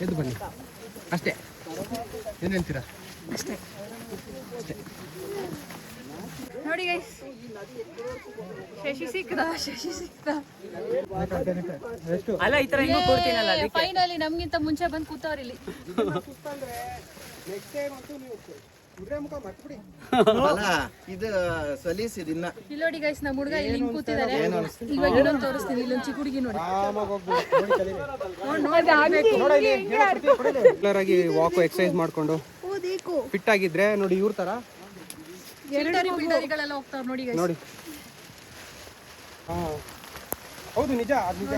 ಎದ್ದು ಬನ್ನಿ ಅಷ್ಟೇ. ಏನು ಹೇಳ್ತೀರಾ? ಅಷ್ಟೇ. ನೋಡಿ ಗೈಸ್, ಶಶಿ ಸಿಕ್ತ. ಫೈನಲಿ ನಮ್ಗಿಂತ ಮುಂಚೆ ಬಂದು ಕೂತವ್ರು ಇಲ್ಲಿ. ಇದು ಸಲೀಸ್ ಇದಿನ್ನ ಇಲ್ಲಿ ನೋಡಿ ಗೈಸ್, ನಮ್ಮ ಹುಡುಗ ಇಲ್ಲಿ ಹಿಂಗ್ ಕೂತಿದ್ದಾರೆ. ಇವಾಗ ಇನ್ನೊಂದು ತೋರಿಸ್ತೀನಿ, ಇಲ್ಲೊಂದು ಚಿಕ್ಕ ಹುಡುಗಿ ನೋಡಿ. ರೆಗ್ಯುಲರ್ ಆಗಿ ವಾಕು ಎಕ್ಸರ್ಸೈಸ್ ಮಾಡ್ಕೊಂಡು ಫಿಟ್ ಆಗಿದ್ರೆ ನೋಡಿ ಇವ್ರ ತರ ಪಿಂಡರಿಗಳೆಲ್ಲ ಹೋಗ್ತಾವ್ರು ನೋಡಿ ಗೈಸ್. ನೋಡಿ. ಹೌದು, ನಿಜ, ಅದು ನಿಜ.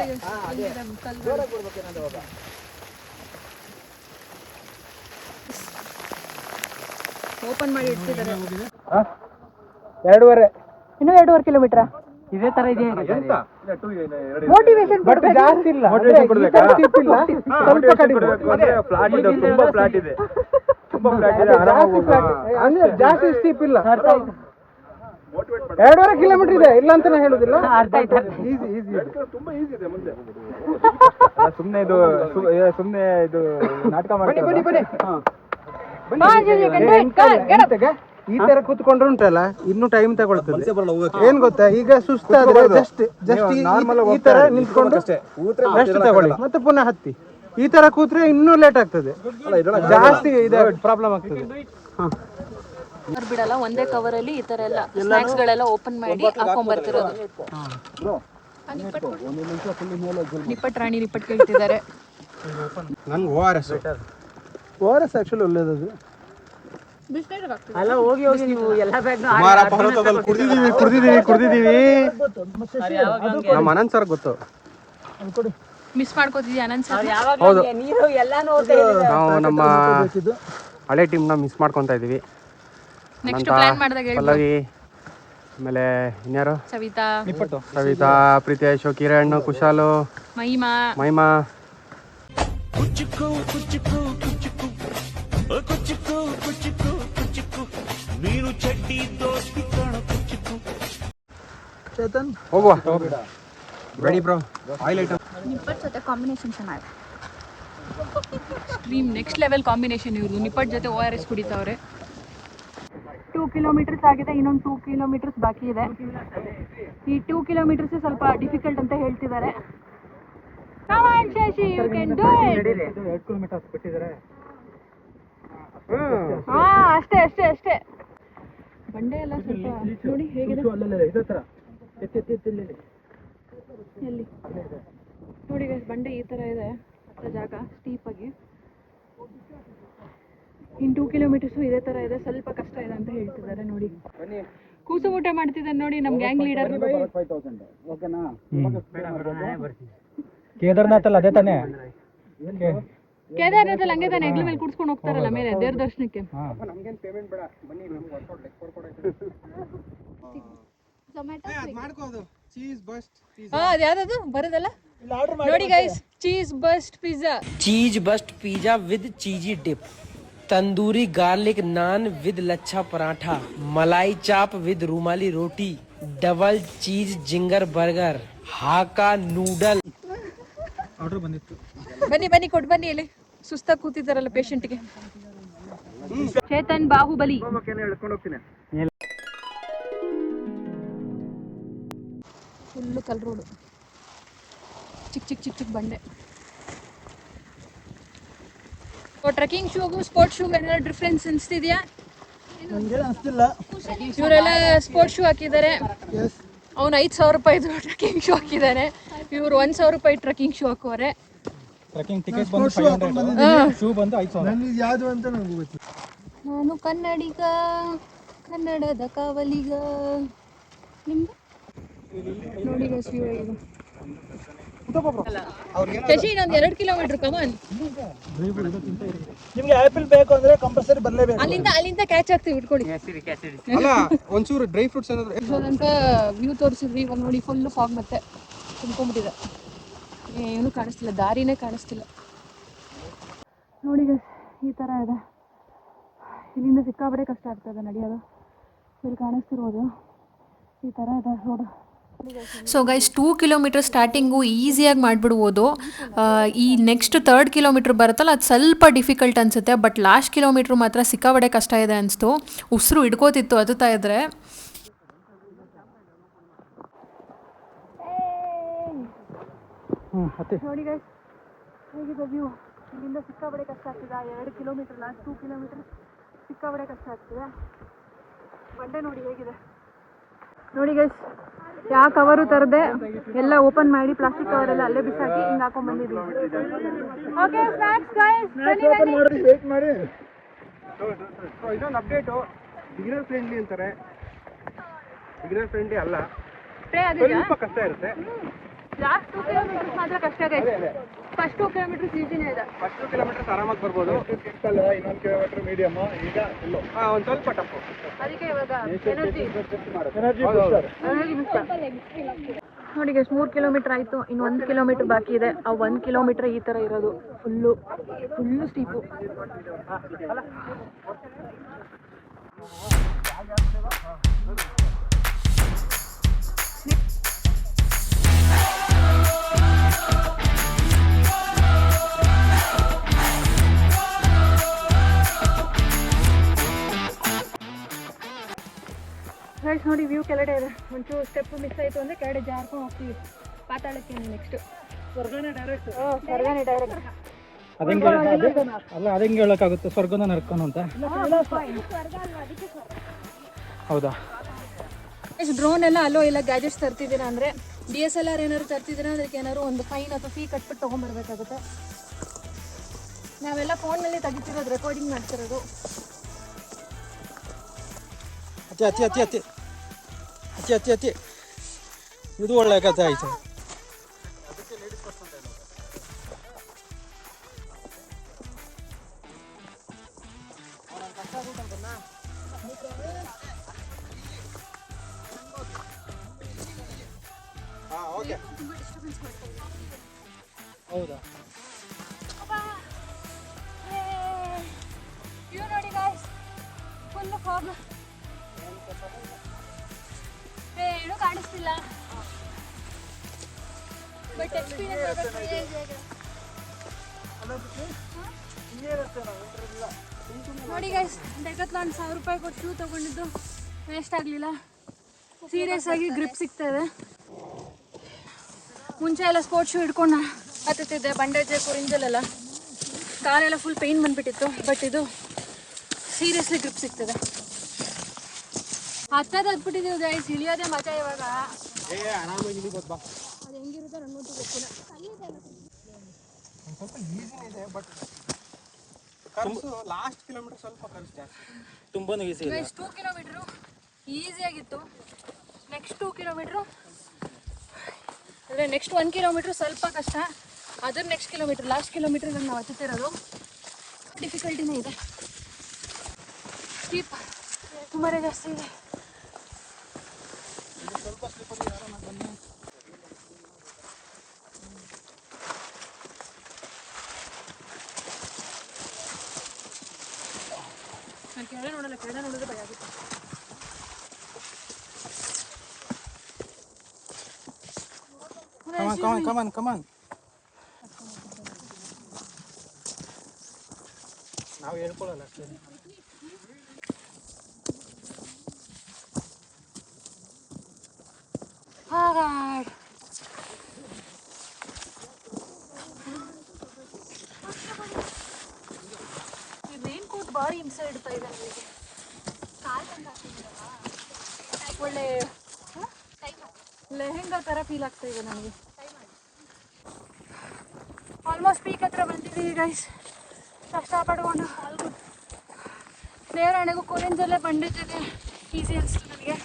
ಓಪನ್ ಮಾಡಿ ಇಡ್ತಿದ್ದಾರೆ. 2.5 ಇನ್ನೂ 2.5 ಕಿಲೋಮೀಟರ್ ಇದೇ ತರ ಇದೆ. ಮೋಟಿವೇಶನ್ ಬಟ್ ಜಾಸ್ತಿ ಇಲ್ಲ, ಮೋಟಿವೇಶನ್ ಕೊಡಬೇಕಾ? ಸ್ವಲ್ಪ ಕಡಿಮೆ. ಫ್ಲಾಟ್ ಇದೆ, ತುಂಬಾ ಫ್ಲಾಟ್ ಇದೆ, ತುಂಬಾ ಫ್ಲಾಟ್ ಇದೆ. ಅಂದ್ರೆ ಜಾಸ್ತಿ ಸ್ಟೀಪ್ ಇಲ್ಲ. 2.5 ಕಿಲೋಮೀಟರ್ ಇದೆ, ಇಲ್ಲ ಅಂತ ನಾನು ಹೇಳುದಿಲ್ಲ. ಈಸಿ ಈಸಿ, ತುಂಬಾ ಈಸಿ ಇದೆ. ಮುಂದೆ ಸುಮ್ಮನೆ ಇದು ನಾಟಕ ಮಾಡ್ತಾರೆ. ಬನ್ನಿ ಬನ್ನಿ ಈ ತರ ಕೂತ್ಕೊಂಡ್ರೆ ಉಂಟಲ್ಲ, ಇನ್ನು ಟೈಮ್ ತಗೊಳ್ತದೆ. ಏನ್ ಗೊತ್ತಾ, ಈಗ ಸುಸ್ತಾದ್ರೆ ಜಸ್ಟ್ ಈ ತರ ನಿಂತ್ಕೊಂಡು ರೆಸ್ಟ್ ತಗೊಳ್ಳಿ, ಮತ್ತೆ ಪುನಃ ಹತ್ತಿ. ಈ ತರ ಕೂತ್ರೆ ಇನ್ನೂ ಲೇಟ್ ಆಗ್ತದೆ, ಜಾಸ್ತಿ ಇದೆ ಪ್ರಾಬ್ಲಮ್ ಆಗ್ತದೆ. ಬಿಡಲ್ಲ, ಒಂದೇ ಕವರ್ ಅಲ್ಲಿ ಈ ತರ ಎಲ್ಲ ಸ್ನಾಕ್ಸ್ ಗಳೆಲ್ಲ ಓಪನ್ ಮಾಡಿ ಹಾಕೊಂಡ್ ಬರ್ತಿರೋದು. ನಿಪ್ಪಟ್ ರಾಣಿ ನಿಪ್ಪಟ್ ಕೇಳ್ತಿದ್ದಾರೆ. ನನ್ಗೆ ORS ಆಕ್ಚುಲಿ ಒಳ್ಳೇದದು. ಕುಡ್ದಿದೀವಿ. ನಮ್ಮ ಅನಂತ್ ಸರ್ ಗೊತ್ತು. ಮಿಸ್ ಮಾಡ್ಕೋತಿದ್ಯಾ ಅನಂತ್ ಸರ್? ಹೌದು, ನಾವು ನಮ್ಮ ಹಳೆ ಟೀಮ್ನ ಮಿಸ್ ಮಾಡ್ಕೊತಾ ಇದೀವಿ. ನೆಕ್ಸ್ಟ್ ಪ್ಲಾನ್ ಮಾಡಿದಾಗ ಪಲ್ಲವಿ, ಆಮೇಲೆ ಇನ್ಯಾರು, ಸವಿತಾ, ಪ್ರೀತೇಶ್, ಕಿರಣ್, ಕುಶಾಲು, ಮಹಿಮಾ. ಚೇತನ್ ಹೋಗುವ ready bro. Oil item nippattu ಜೊತೆ ಕಾಂಬಿನೇಷನ್ ಚೆನ್ನಾಗಿದೆ. ಸ್ಟ್ರೀಮ್ ನೆಕ್ಸ್ಟ್ ಲೆವೆಲ್ ಕಾಂಬಿನೇಷನ್ ಇವ್ರದ್ದು. ನಿಪ್ಪಟ್ ಜೊತೆ ORS ಕುಡಿತಾವ್ರೆ. 2 ಕಿಲೋಮೀಟರ್ಸ್ ಆಗಿದೆ, ಇನ್ನೊಂದು 2 ಕಿಲೋಮೀಟರ್ಸ್ ಬಾಕಿ ಇದೆ. ಈ 2 ಕಿಲೋಮೀಟರ್ಸ್ ಸ್ವಲ್ಪ ಡಿಫಿಕಲ್ಟ್ ಅಂತ ಹೇಳ್ತಿದ್ದಾರೆ. Shashi, you can do it. 2 kilometres ಬಿಟ್ಟಿದ್ದಾರೆ. ಅಷ್ಟೇ. ಬಂಡೆ ಎಲ್ಲ ಸ್ವಲ್ಪ ನೋಡಿ ಹೇಗಿದೆ. ಇದೇ ತರ ಎಲ್ಲಿ ನೋಡಿ ಗೈಸ್, ಬಂಡೆ ಈ ತರ ಇದೆ ಜಾಗ, ಸ್ಟೀಪ್ ಆಗಿ. ಇನ್ನು 2 ಕಿಲೋಮೀಟರ್ಸು ಇದೇ ತರ ಇದೆ, ಸ್ವಲ್ಪ ಕಷ್ಟ ಇದೆ ಅಂತ ಹೇಳ್ತಿದ್ದಾರೆ. ನೋಡಿ ಕೂಸು ಊಟ ಮಾಡ್ತಿದ್ದಾರೆ ನೋಡಿ ನಮ್ಮ ಗ್ಯಾಂಗ್ ಲೀಡರ್. ಕೇದಾರ್ನಾಥ್ ಅಲ್ಲ ಅದೇ ತಾನೇ? ಕೇದಾರ್ನಾಥಲ್ಲಿ ಹಂಗೆ ತಾನೆ ಹೆಗ್ಲ ಮೇಲೆ ಕೂಡ್ಸ್ಕೊಂಡು ಹೋಗ್ತಾರಲ್ಲ ಮೇಲೆ ದೇವ್ರ ದರ್ಶನಕ್ಕೆ. ನಮ್ಗೇನು ಪೇಮೆಂಟ್ ಬೇಡ, ಬನ್ನಿ ಝೊಮ್ಯಾಟೊ ಮಾಡ್ಕೋದು. ಚೀಸ್ ಬಸ್ಟ್ ಅದು ಯಾವ್ದದು ಬರೋದಲ್ಲ ನೋಡಿ guys, cheese burst pizza. Cheese burst pizza with cheesy dip, tandoori garlic naan with lachha paratha, malai chaap with rumali roti, double cheese zinger burger, hakka noodle. Order ಬಂದಿತ್ತು. ಬನ್ನಿ ಬನ್ನಿ ಕೊಟ್ಟು ಬನ್ನಿ. ಇಲ್ಲಿ ಸುಸ್ತಾಗಿ ಕೂತಿದ್ದಾರಲ್ಲ ಪೇಷಂಟ್ಗೆ. ಚೇತನ್ ಬಾಹುಬಲಿ. ಹೇಳ್ಕೊಂಡು ಹೋಗ್ತೀನಿ. ಫುಲ್ಲು ಕಲ್ ರೋಡು, ಚಿಕ್ಕ ಚಿಕ್ಕ ಚಿಕ್ಕ ಚಿಕ್ಕ ಬಂಡೆ. ಟ್ರೆಕ್ಕಿಂಗ್ ಶೂಗೂ ಸ್ಪೋರ್ಟ್ಸ್ ಶೂಗೂ ಏನಾದ್ರು ಡಿಫ್ರೆನ್ಸ್ ಅನಿಸ್ತಿದ್ಯಾ? ಇವರೆಲ್ಲ ಸ್ಪೋರ್ಟ್ಸ್ ಶೂ ಹಾಕಿದ್ದಾರೆ. ಅವ್ನು 5,000 ರೂಪಾಯಿದು ಟ್ರೆಕ್ಕಿಂಗ್ ಶೂ ಹಾಕಿದ್ದಾನೆ. ಇವರು 1,000 ರೂಪಾಯಿ ಟ್ರೆಕ್ಕಿಂಗ್ ಶೂ ಹಾಕೋರೆ. ಟ್ರೆಕ್ಕಿಂಗ್ ಟಿಕೆಟ್ ಬಂದು 500, ಶೂ ಬಂದು 5,000. ನನಗೆ ಯಾವುದು ಅಂತ ನನಗೆ ಗೊತ್ತಿಲ್ಲ. ನಾನು ಕನ್ನಡಿಗ, ಕನ್ನಡದ ಕಾವಲಿಗ. ನಿಮ್ದು ನೋಡಿ ಶಶಿ, ಇನ್ನೊಂದು 2 ಕಿಲೋಮೀಟರ್. ಕಮಾನ್, ನಿಮ್ಗೆ ಆಪಲ್ ಬೇಕು ಅಂದ್ರೆ ಕಂಪಲ್ಸರಿ ಬರಲೇಬೇಕು. ಅಲ್ಲಿಂದ ಕ್ಯಾಚ್ ಆಗ್ತೀವಿ, ಇಟ್ಕೊಳ್ಳಿ. ಅಲ್ಲ ಒಂಚೂರು ಡ್ರೈ ಫ್ರೂಟ್ಸ್ ಏನಾದ್ರು ತನಕ ವ್ಯೂ ತೋರಿಸಿದ್ವಿ. ಇವಾಗ ನೋಡಿ ಫುಲ್ಲು ಫಾಗ್ ಮತ್ತೆ ತುಂಬ್ಕೊಂಡ್ಬಿಟ್ಟಿದೆ. ಏನೂ ಕಾಣಿಸ್ತಿಲ್ಲ, ದಾರಿನೇ ಕಾಣಿಸ್ತಿಲ್ಲ. ನೋಡಿ ಈ ಥರ ಇದೆ. ಇಲ್ಲಿಂದ ಸಿಕ್ಕಾಬಡೆ ಕಷ್ಟ ಆಗ್ತದೆ ನಡೆಯೋದು. ಇಲ್ಲಿ ಕಾಣಿಸ್ತಿರೋದು ಈ ಥರ ಇದೆ road. So guys, 2 kilometre starting ಈಸಿಯಾಗಿ ಮಾಡಿಬಿಡ್ಬೋದು. ಈ ನೆಕ್ಸ್ಟ್ 3rd ಕಿಲೋಮೀಟ್ರ್ ಬರುತ್ತಲ್ಲ, ಅದು ಸ್ವಲ್ಪ ಡಿಫಿಕಲ್ಟ್ ಅನಿಸುತ್ತೆ. ಬಟ್ ಲಾಸ್ಟ್ ಕಿಲೋಮೀಟ್ರ್ ಮಾತ್ರ ಸಿಕ್ಕಾಬಡೆ ಕಷ್ಟ ಇದೆ ಅನಿಸ್ತು. ಉಸಿರು ಹಿಡ್ಕೋತಿತ್ತು ಹತ್ತುತ್ತಾ ಇದ್ರೆ. ನೋಡಿ ಗೈಸ್, ಹೇಗಿದೆ ವ್ಯೂ. ಇಲ್ಲಿಂದ ಸಿಕ್ಕಾಬಡೆ ಕಷ್ಟ ಆಗ್ತದೆ. 2 ಕಿಲೋಮೀಟ್ರ್, ಲಾಸ್ಟ್ 2 ಕಿಲೋಮೀಟ್ರ್ ಸಿಕ್ಕಾಬಡೆ ಕಷ್ಟ ಆಗ್ತದೆ. ಬಂಡೆ ನೋಡಿ ಹೇಗಿದೆ. ನೋಡಿ ಗೈಸ್, ಯಾವ ಕವರು ತರದೆ ಎಲ್ಲ ಓಪನ್ ಮಾಡಿ ಪ್ಲಾಸ್ಟಿಕ್ ಕವರ್ ಎಲ್ಲ ಅಲ್ಲೇ ಬಿಸಾಕಿ ಹಿಂಗೆ ಹಾಕೊಂಡ್ ಬಂದಿದ್ದೀವಿ. ಓಕೆ ಸ್ನ್ಯಾಕ್ಸ್ ಗೈಸ್, ವೇಟ್ ಮಾಡಿ. ಇದೊಂದು ಅಪ್ಡೇಟು, ಬಿಗಿನರ್ ಫ್ರೆಂಡ್ಲಿ ಅಂತಾರೆ. ಬಿಗಿನರ್ ಫ್ರೆಂಡ್ಲಿ ಅಲ್ಲ, ಸ್ವಲ್ಪ ಕಷ್ಟ ಇರುತ್ತೆ. ಲಾಸ್ಟ್ 2 ಕಿಲೋಮೀಟರ್ಸ್ ಮಾತ್ರ ಕಷ್ಟ ಗೈಸ್. ಫಸ್ಟ್ 2 ಕಿಲೋಮೀಟರ್ಸ್ ಈಸಿನೇ ಇದೆ. ಫಸ್ಟ್ 2 ಕಿಲೋಮೀಟರ್ಸ್ ಆರಾಮಾಗಿ ಬರ್ಬೋದು. ಇನ್ನೊಂದು ಕಿಲೋಮೀಟರ್ ಮೀಡಿಯಮ್, ಈಗ ಒಂದು ಸ್ವಲ್ಪ ಟಫು. ಅದಕ್ಕೆ ಇವಾಗ ಎನರ್ಜಿ ನೋಡಿ ಗೈಸ್, 3 ಕಿಲೋಮೀಟರ್ ಆಯಿತು. ಇನ್ನು 1 ಕಿಲೋಮೀಟರ್ ಬಾಕಿ ಇದೆ. ಆ 1 ಕಿಲೋಮೀಟರ್ ಈ ಥರ ಇರೋದು, ಫುಲ್ಲು ಸ್ಟೀಪು. ಗೈಸ್ ನೋಡಿ, ವ್ಯೂ ಕೆಳಗಡೆ ಇದೆ. ಒಂಚೂರು ಸ್ಟೆಪ್ ಮಿಸ್ ಆಯಿತು ಅಂದರೆ ಕೆಳಗಡೆ ಜಾರ್ಕೊಂಡು ಹೋಗ್ತೀವಿ ಪಾತಾಳಕ್ಕೆ. ನೆಕ್ಸ್ಟ್ ಸ್ವರ್ಗನೇ ಡೈರೆಕ್ಟ್. ಅಲ್ಲ, ಅದಂಗೆ ಹೇಳೋಕ್ಕಾಗುತ್ತೆ ಸ್ವರ್ಗನ ನರ್ಕನು ಅಂತ. ಹೌದಾ? ಡ್ರೋನ್ ಎಲ್ಲ ಅಲ್ಲೋ ಇಲ್ಲ ಗ್ಯಾಜೆಟ್ಸ್ ತರ್ತಿದ್ದೀರಾ ಅಂದರೆ, DSLR ಏನಾದ್ರು ತರ್ತಿದ್ದೀರಾ ಅದಕ್ಕೆ ಏನಾದ್ರು ಒಂದು ಫೈನ್ ಅಥವಾ ಫೀ ಕಟ್ಬಿಟ್ಟು ತೊಗೊಂಬರ್ಬೇಕಾಗುತ್ತೆ. ನಾವೆಲ್ಲ ಫೋನಲ್ಲಿ ತೆಗಿತಿರೋದು, ರೆಕಾರ್ಡಿಂಗ್ ಮಾಡ್ತಿರೋದು. ಅತಿ ಇದು ಒಳ್ಳೆ ಕಥೆ ಆಯ್ತು. ಹೌದಾ? ವ್ಯೂ ನೋಡಿ ಗಾಯ್ಸ್, ಫುಲ್ ಫಾಗ್. ಏನೂ ಕಾಣಿಸ್ತಿಲ್ಲ, ಬಟ್ ಎಕ್ಸ್ಪೀರಿಯನ್ಸ್ ನೋಡಿ ಗೈಸ್. ಡೆಕಾಥ್ಲಾನ್ 1,000 ರೂಪಾಯಿ ಕೊಟ್ಟು ಶೂ ತೊಗೊಂಡಿದ್ದು ವೇಸ್ಟ್ ಆಗಲಿಲ್ಲ. ಸೀರಿಯಸ್ ಆಗಿ ಗ್ರಿಪ್ ಸಿಗ್ತದೆ. ಮುಂಚೆ ಎಲ್ಲ ಸ್ಪೋರ್ಟ್ಸ್ ಶೂ ಹಿಡ್ಕೊಂಡು ಹತ್ತುತ್ತಿದ್ದೆ, ಬಂಡೇಜ್ ಕುರಿಂಜಲೆಲ್ಲ ಕಾಲೆಲ್ಲ ಫುಲ್ ಪೇಯ್ನ್ ಬಂದುಬಿಟ್ಟಿತ್ತು. ಬಟ್ ಇದು ಸೀರಿಯಸ್ಲಿ ಗ್ರಿಪ್ ಸಿಗ್ತದೆ. ಹತ್ತದು ಹತ್ಬಿಟ್ಟಿದ್ದೀವಿ ಗೈಸ್, ಇಳಿಯೋದೇ ಮಜಾ ಇವಾಗ. ಅದು ಹೆಂಗಿರುತ್ತೆ ನನಗಂತೂ ಗೊತ್ತಿಲ್ಲ. ಸ್ವಲ್ಪ ಈಸಿನೇ ಇದೆ, ಬಟ್ ಖರ್ಚು ಲಾಸ್ಟ್ ಕಿಲೋಮೀಟರ್ ಸ್ವಲ್ಪ ಖರ್ಚು ಜಾಸ್ತಿ. ತುಂಬಾನೇ ಈಸಿ ಇದೆ. 2 ಕಿಲೋಮೀಟ್ರು ಈಸಿಯಾಗಿತ್ತು. ನೆಕ್ಸ್ಟ್ 2 ಕಿಲೋಮೀಟ್ರು ಅಂದರೆ ನೆಕ್ಸ್ಟ್ 1 ಕಿಲೋಮೀಟ್ರು ಸ್ವಲ್ಪ ಕಷ್ಟ. ಅದರ ನೆಕ್ಸ್ಟ್ ಕಿಲೋಮೀಟ್ರ್, ಲಾಸ್ಟ್ ಕಿಲೋಮೀಟ್ರ್ ನಾವು ಹತ್ತುತ್ತಿರೋದು ಡಿಫಿಕಲ್ಟಿನೇ ಇದೆ. ಸ್ಟೀಪ್ ತುಂಬಾ ಜಾಸ್ತಿ ಇದೆ. ಕೆಳಗಡೆ ನೋಡಿದ್ರೆ ಭಯ ಆಗುತ್ತೆ. Come on. ನಾವು ಹೇಳ್ಕೊಳ್ಳಲ್ಲ ಅಷ್ಟೇ. ರೈನ್ ಕೋಟ್ ಭಾರಿ ಹಿಂಸೆ ಇಡ್ತಾ ಇದೆ ನನಗೆ. ಒಳ್ಳೆ ಲೆಹೆಂಗಾ ಥರ ಫೀಲ್ ಆಗ್ತಾ ಇದೆ ನನಗೆ. ಆಲ್ಮೋಸ್ಟ್ ಪೀಕ್ ಹತ್ರ ಬಂದಿದ್ದೀವಿ ಗೈಸ್. ಕಷ್ಟಪಡ್ಕೊಂಡು ದೇವರಾಣೆಗೂ ಕೊನೆಂಜಲ್ಲೇ ಬಂದಿದ್ದಿದೆ. ಈಸಿ ಅನಿಸ್ತು ನನಗೆ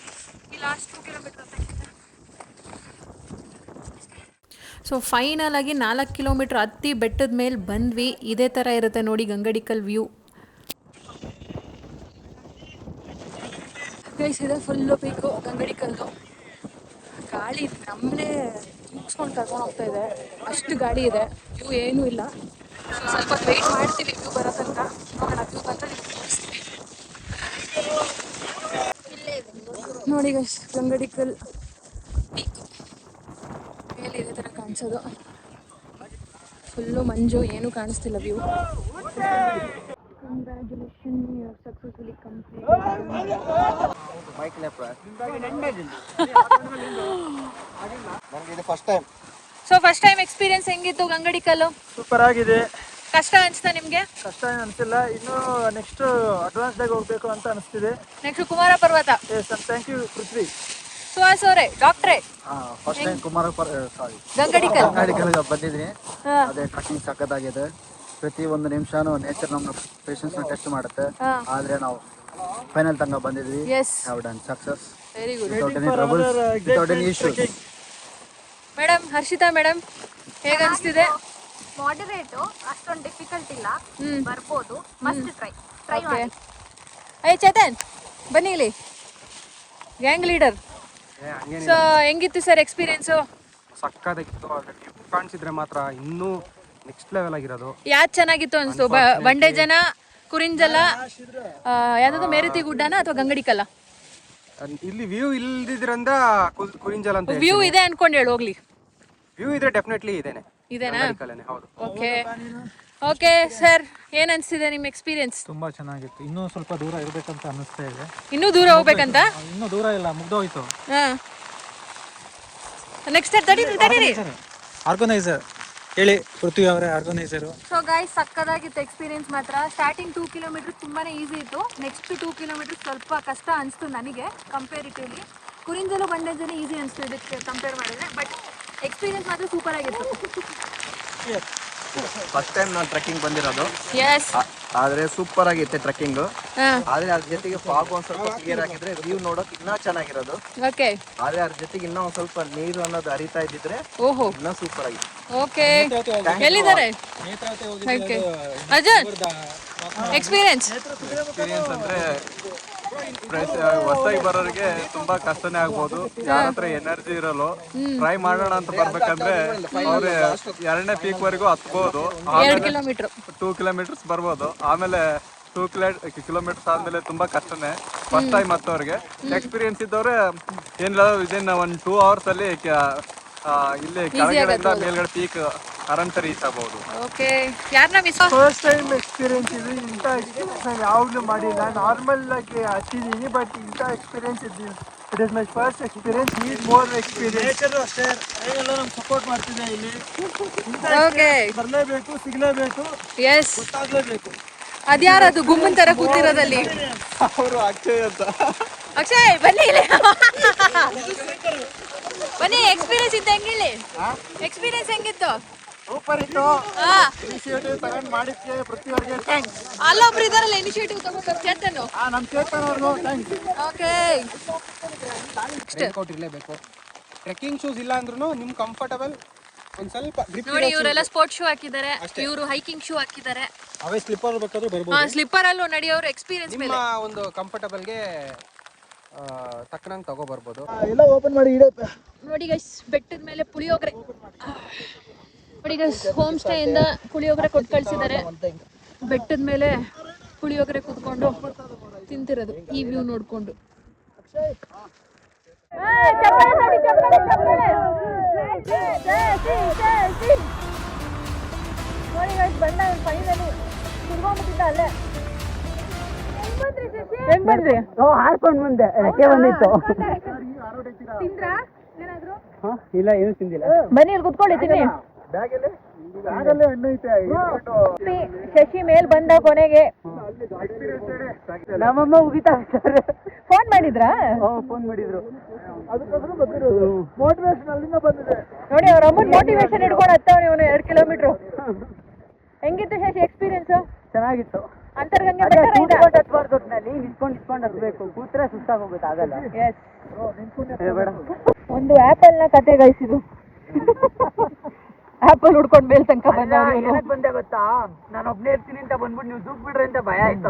ಈ ಲಾಸ್ಟ್ 2 ಕಿಲೋಮೀಟರ್ ಅಂತ. ಸೊ ಫೈನಲ್ ಆಗಿ 4 ಕಿಲೋಮೀಟ್ರ್ ಹತ್ತಿ ಬೆಟ್ಟದ ಮೇಲೆ ಬಂದ್ವಿ. ಇದೇ ಥರ ಇರುತ್ತೆ ನೋಡಿ ಗಂಗಡಿಕಲ್ ವ್ಯೂ. ಗೈಸ್ ಇದೆ ಫುಲ್ಲು ಪೀಕು ಗಂಗಡಿಕಲ್ದು. ಗಾಳಿ ನಮ್ಮನ್ನೇ ಮುಗಿಸ್ಕೊಂಡು ಕರ್ಕೊಂಡು ಹೋಗ್ತಾ ಇದೆ, ಅಷ್ಟು ಗಾಳಿ ಇದೆ. ವ್ಯೂ ಏನೂ ಇಲ್ಲ. ಸ್ವಲ್ಪ ವೆಯ್ಟ್ ಮಾಡ್ತೀವಿ ವ್ಯೂ ಬರೋ ತನಕ. ನೋಡೋಣ ವ್ಯೂ ಬಂದರೆ ನೋಡಿ ಗೈಸ್ ಗಂಗಡಿಕಲ್ ಪೀಕ್ ಮೇಲೆ ಇದೇ ಥರ ಕಾಣಿಸೋದು. ಫುಲ್ಲು ಮಂಜು, ಏನೂ ಕಾಣಿಸ್ತಿಲ್ಲ view. Congratulation, you have successfully completed. ಇದು first time. So first time experience ಹೆಂಗಿತ್ತು ಗಂಗಡಿಕಲ್ಲು? ಸೂಪರ್ ಆಗಿದೆ. ಕಷ್ಟ ಅನಿಸ್ತಾ ನಿಮಗೆ? ಕಷ್ಟ ಏನು ಅನಿಸಿಲ್ಲ. ಇನ್ನೂ ನೆಕ್ಸ್ಟ್ ಅಡ್ವಾನ್ಸ್ದಾಗ ಹೋಗಬೇಕು ಅಂತ ಅನಿಸ್ತಿದೆ. ನೆಕ್ಸ್ಟ್ ಕುಮಾರ ಪರ್ವತ. ಥ್ಯಾಂಕ್ ಯು ಪೃಥ್ವಿ. ಸುಹಾಸ್ ಅವರೇ, ಡಾಕ್ಟ್ರೇ, ಫಸ್ಟ್ ಟೈಮ್ ಗಂಗಡಿಕಲ್ ಬಂದಿದ್ದೀನಿ. ಅದೇ ಟ್ರಕ್ಕಿಂಗ್ ಸಖತ್ತಾಗಿದೆ. ಪ್ರತಿ ಒಂದು ನಿಮಿಷನೂ ನೇಚರ್ ನಮ್ಮ ಪೇಷನ್ಸ್ ಟೆಸ್ಟ್ ಮಾಡುತ್ತೆ. ಆದ್ರೆ ನಾವು ಫೈನಲ್ ತನಕ ಬಂದಿದ್ವಿ. Yes, success very good. Without any troubles, without any issues. Madam Harshita madam, ಹೇಗೆ ಅನಿಸ್ತಿದೆ? ಮಾಡರೇಟು, ಅಷ್ಟೊಂದು ಡಿಫಿಕಲ್ಟ್ ಇಲ್ಲ, ಬರ್ಬೋದು. ಮಸ್ಟ್ ಟ್ರೈ ಮಾಡಿ. ಅಯ್ಯ ಚೇತನ್ ಬನ್ನಿ ಇಲ್ಲಿ, ಗ್ಯಾಂಗ್ ಲೀಡರ್. ಸೊ ಹೆಂಗಿತ್ತು ಸರ್ ಎಕ್ಸ್ಪೀರಿಯನ್ಸು? ಸಕ್ಕತ್ತಾಗಿತ್ತು. ವ್ಯೂ ಕಾಣಿಸಿದ್ರೆ ಮಾತ್ರ ಇನ್ನೂ ನೆಕ್ಸ್ಟ್ ಲೆವೆಲ್ ಆಗಿರೋದು. ಯಾವ್ದು ಚೆನ್ನಾಗಿತ್ತು ಅನಿಸ್ತು? ಬಂಡೆ ಜನ, ಕುರಿಂಜಲ, ಯಾವ್ದು ಮೇರತಿ ಗುಡ್ಡನ ಅಥವಾ ಗಂಗಡಿಕಲ್ಲ? ಇಲ್ಲಿ ವ್ಯೂ ಇಲ್ದಿದ್ರಿಂದ ಕುರಿಂಜಲ್ ಅಂತ ವ್ಯೂ ಇದೆ ಅನ್ಕೊಂಡು ಹೇಳಿ ಹೋಗ್ಲಿ. ವ್ಯೂ ಇದ್ರೆ ಡೆಫಿನೆಟ್ಲಿ ಇದೇನೆ. ಇದೇನಾ? ಹೌದು. ಓಕೆ ಓಕೆ ಸರ್, ಏನ್ ಅನ್ಸ್ತಿದೆ ನಿಮ್ಮ ಎಕ್ಸ್ಪೀರಿಯನ್ಸ್? ತುಂಬಾ ಚೆನ್ನಾಗಿತ್ತು. ಇನ್ನೂ ಸ್ವಲ್ಪ ದೂರ ಇರಬೇಕಂತ ಅನ್ನಿಸ್ತಾ ಇದೆ. ಇನ್ನೂ ದೂರ ಹೋಗ್ಬೇಕಂತ? ಇನ್ನೂ ದೂರ ಇಲ್ಲ, ಮುಗ್ದೋಯ್ತು. ನೆಕ್ಸ್ಟ್ ತಡೀರಿ. ಆರ್ಗನೈಸರ್ ಹೇಳಿ, ಪೃಥ್ವಿ ಅವರೇ ಆರ್ಗನೈಸರು. ಸೊ ಗೈಸ್ ಸಕ್ಕದಾಗಿತ್ತು ಎಕ್ಸ್ಪೀರಿಯನ್ಸ್ ಮಾತ್ರ. ಸ್ಟಾರ್ಟಿಂಗ್ 2 ಕಿಲೋಮೀಟರ್ ತುಂಬಾನೇ ಈಸಿ ಇತ್ತು. ನೆಕ್ಸ್ಟ್ 2 ಕಿಲೋಮೀಟರ್ ಸ್ವಲ್ಪ ಕಷ್ಟ ಅನಿಸ್ತು ನನಗೆ ಕಂಪೇರಿಟಿವ್ಲಿ. ಕುರಿಂಜಲು ಬಂಡೆಜಲು ಈಸಿ ಅನಿಸ್ತು ಇದಕ್ಕೆ ಕಂಪೇರ್ ಮಾಡಿದ್ರೆ. ಬಟ್ ಎಕ್ಸ್ಪೀರಿಯನ್ಸ್ ಮಾತ್ರ ಸೂಪರ್ ಆಗಿತ್ತು. ಫಸ್ಟ್ ಟೈಮ್ ನಾನು ಟ್ರೆಕ್ಕಿಂಗ್ ಬಂದಿರೋದು. ಎಸ್, ಆದ್ರೆ ಸೂಪರ್ ಆಗಿತ್ತು ಟ್ರೆಕ್ಕಿಂಗ್. ಆದ್ರೆ ಅದ್ರ ಜೊತೆಗೆ ಫಾಗ್ ಒಂದ್ ಸ್ವಲ್ಪ ಕ್ಲಿಯರ್ ಆಗಿದ್ರೆ ವ್ಯೂ ನೋಡಕ್ ಇನ್ನೂ ಚೆನ್ನಾಗಿರೋದು. ಓಕೆ. ಆದ್ರೆ ಅದ್ರ ಜೊತೆಗೆ ಇನ್ನೂ ಒಂದ್ ಸ್ವಲ್ಪ ನೀರು ಅನ್ನೋದು ಹರಿತಾ ಇದ್ದಿದ್ರೆ ಓಹೋ ಇನ್ನೂ ಸೂಪರ್ ಆಗಿತ್ತು. ಓಕೆ, ಎಲ್ಲಿದ್ದಾರೆ ಅರ್ಜುನ್? ಎಕ್ಸ್ಪೀರಿಯನ್ಸ್ ಅಂದ್ರೆ ಹೊಸದಾಗಿ ಬರೋರಿಗೆ ತುಂಬಾ ಕಷ್ಟನೇ ಆಗ್ಬೋದು. ಯಾರ ಹತ್ರ ಎನರ್ಜಿ ಇರಲ್ಲ, ಟ್ರೈ ಮಾಡೋಣ ಅಂತ ಬರ್ಬೇಕಂದ್ರೆ ಅವ್ರು 2ನೇ ಪೀಕ್ ವರೆಗೂ ಹತ್ಬೋದು. 2 ಕಿಲೋಮೀಟರ್ 2 ಕಿಲೋಮೀಟರ್ಸ್ ಬರ್ಬೋದು. ಆಮೇಲೆ 2 ಕಿಲೋಮೀಟರ್ಸ್ ಆದ್ಮೇಲೆ ತುಂಬಾ ಕಷ್ಟನೇ ಫಸ್ಟ್ ಟೈಮ್ ಹತ್ತೋರಿಗೆ. ಎಕ್ಸ್ಪೀರಿಯನ್ಸ್ ಇದ್ದವ್ರೆ ಏನಿಲ್ಲ, ಇದನ್ನ 1 2 ಅವರ್ಸ್ ಅಲ್ಲಿ ಇಲ್ಲಿ ಕೆಳಗಡೆಯಿಂದ ಮೇಲ್ಗಡೆ ಪೀಕ್ ಆರಾಮ್ಸೆ ರೀಚ್ ಆಗ್ಬಹುದು. ಓಕೆ, ಯಾರನ್ನ ಮಿಸ್? ಫಸ್ಟ್ ಟೈಮ್ ಎಕ್ಸ್ಪೀರಿಯನ್ಸ್ ಇದು. ಇಂಥ ಎಕ್ಸ್ಪೀರಿಯನ್ಸ್ ನಾನು ಯಾವಾಗಲೂ ಮಾಡಿಲ್ಲ. ನಾರ್ಮಲ್ ಆಗಿ ಹತ್ತಿದ್ದೀನಿ, ಬಟ್ ಇಂಥ ಎಕ್ಸ್ಪೀರಿಯನ್ಸ್ ಇದ್ದಿಲ್ಲ. It is my first experience. Need more experience. Nature ಅಷ್ಟೇ, ಎಲ್ಲ ನಮ್ಗೆ ಸಪೋರ್ಟ್ ಮಾಡ್ತಿದೆ ಇಲ್ಲಿ. ಓಕೆ, ಬರಲೇಬೇಕು, ಸಿಗಲೇಬೇಕು, ಎಸ್, ಗೊತ್ತಾಗಲೇಬೇಕು. ಅದ್ಯಾರದು ಗುಮ್ಮನ್ ತರ ಕೂತಿರೋದಲ್ಲಿ? ಅವರು ಅಕ್ಷಯ್ ಅಂತ. ಅಕ್ಷಯ್ ಬನ್ನಿ ಇಲ್ಲಿ. ಬನ್ನಿ, ಎಕ್ಸ್ಪೀರಿಯನ್ಸ್ ಇತ್ತು ಹೆಂಗಿಲ್ಲಿ? ಎಕ್ಸ್ಪೀರಿಯನ್ಸ್ ಹೆಂಗಿತ್ತು? ಸೂಪರ್ ಇತ್ತು. ಇನಿಷಿಯೇಟಿವ್ ತಗೊಂಡು ಮಾಡಿದ್ಕೆ ಪ್ರತಿಯೊಬ್ಬರಿಗೆ ಥ್ಯಾಂಕ್ಸ್. ಅಲ್ಲೊಬ್ರು ಇದಾರಲ್ಲ ಇನಿಷಿಯೇಟಿವ್ ತಗೋತಾರೆ, ಚೇತನ್. ನಮ್ಮ ಚೇತನ್ ಅವ್ರಿಗೂ ಥ್ಯಾಂಕ್ಸ್. ಓಕೆ, ರೈನ್ ಕೋಟ್ ಇರಲೇಬೇಕು. ಟ್ರೆಕ್ಕಿಂಗ್ ಶೂಸ್ ಇಲ್ಲ ಅಂದ್ರೂ ನಿಮ್ಗೆ ಕಂಫರ್ಟಬಲ್ ಒಂದು ಸ್ವಲ್ಪ ಗ್ರಿಪ್ ನೋಡಿ ಇವರೆಲ್ಲ ಸ್ಪೋರ್ಟ್ಸ್ ಶೂ ಹಾಕಿದ್ದಾರೆ, ಇವರು ಹೈಕಿಂಗ್ ಶೂ ಹಾಕಿದ್ದಾರೆ. ಅವೇ ಸ್ಲಿಪ್ಪರ್ ಬೇಕಾದ್ರೂ ಬರ್ಬೋದು. ಸ್ಲಿಪ್ಪರ್ ಅಲ್ಲೂ ನಡೆಯೋರು ಎಕ್ಸ್ಪೀರಿಯನ್ಸ್ ಮೇಲೆ ನಿಮ್ಮ ಒಂದು ಕಂಫರ್ಟಬಲ್ಗೆ ತಕ್ಕನಂಗೆ ತಗೋ ಬರ್ಬೋದು. ಎಲ್ಲ ಓಪನ್ ಮಾಡಿ ಇಡಪ್ಪ. ನೋಡಿ ಗೈಸ್, ಬೆಟ್ಟದ ಮೇಲೆ ಪುಳಿಯೋಗರೆ. ನೋಡಿ ಗೈಸ್, ಹೋಮ್ ಸ್ಟೇ ಇಂದ ಪುಳಿಯೋಗರೆ ಕೊಟ್ಟು ಕಳ್ಸಿದ್ದಾರೆ. ಬೆಟ್ಟದ ಮೇಲೆ ಪುಳಿಯೋಗರೆ ಕೂತ್ಕೊಂಡು ತಿಂತಿರೋದು ಈ ವ್ಯೂ ನೋಡ್ಕೊಂಡು. ಹಾರ್ಕೊಂಡು ಮುಂದೆ ರೆಕ್ಕೆ ಬಂದಿತ್ತು. ಇಲ್ಲ ಏನು ತಿಂದಿಲ್ಲ. ಬನ್ನಿ ಇಲ್ಲಿ ಕುತ್ಕೊಳ್ಳಿ ತಿನ್ನಿ. ಶಶಿ ಮೇಲ್ ಬಂದ ಕೊನೆಗೆ ನಮ್ಮಮ್ಮ ಮುಗಿತಾ ಫೋನ್ ಮಾಡಿದ್ರಾ? ಫೋನ್ ಮಾಡಿದ್ರು. ನೋಡಿ ಅವ್ರ ಅಮ್ಮನ ಮೋಟಿವೇಶನ್ ಇಟ್ಕೊಂಡು ಹತ್ತವನಿ ಅವನು 2 ಕಿಲೋಮೀಟರ್. ಹೆಂಗಿತ್ತು ಶಶಿ ಎಕ್ಸ್ಪೀರಿಯನ್ಸ್? ಚೆನ್ನಾಗಿತ್ತು. ಅಂತರ್ಗಂಗೆ ನಲ್ಲಿ ನಿಂತ್ಕೊಂಡು ಹತ್ಬೇಕು. ಕೂತ್ರೆ ಸುಸ್ತಾಗಿ ಹೋಗುತ್ತೆ, ಆಗಲ್ಲ. ಒಂದು ಆಪಲ್ ನ ಕತೆ ಗಳಿಸಿದು. ಆಪಲ್ ಹುಡ್ಕೊಂಡ್ ಮೇಲ್ ತನಕ ಬಂದ. ಬಂದೆ ಗೊತ್ತಾ, ನಾನು ಒಬ್ನೇ ಇರ್ತೀನಿ ಅಂತ ಬಂದ್ಬಿಟ್ಟು ನೀವು ದೂಕ್ ಬಿಡ್ರಿ ಅಂತ ಭಯ ಆಯ್ತು.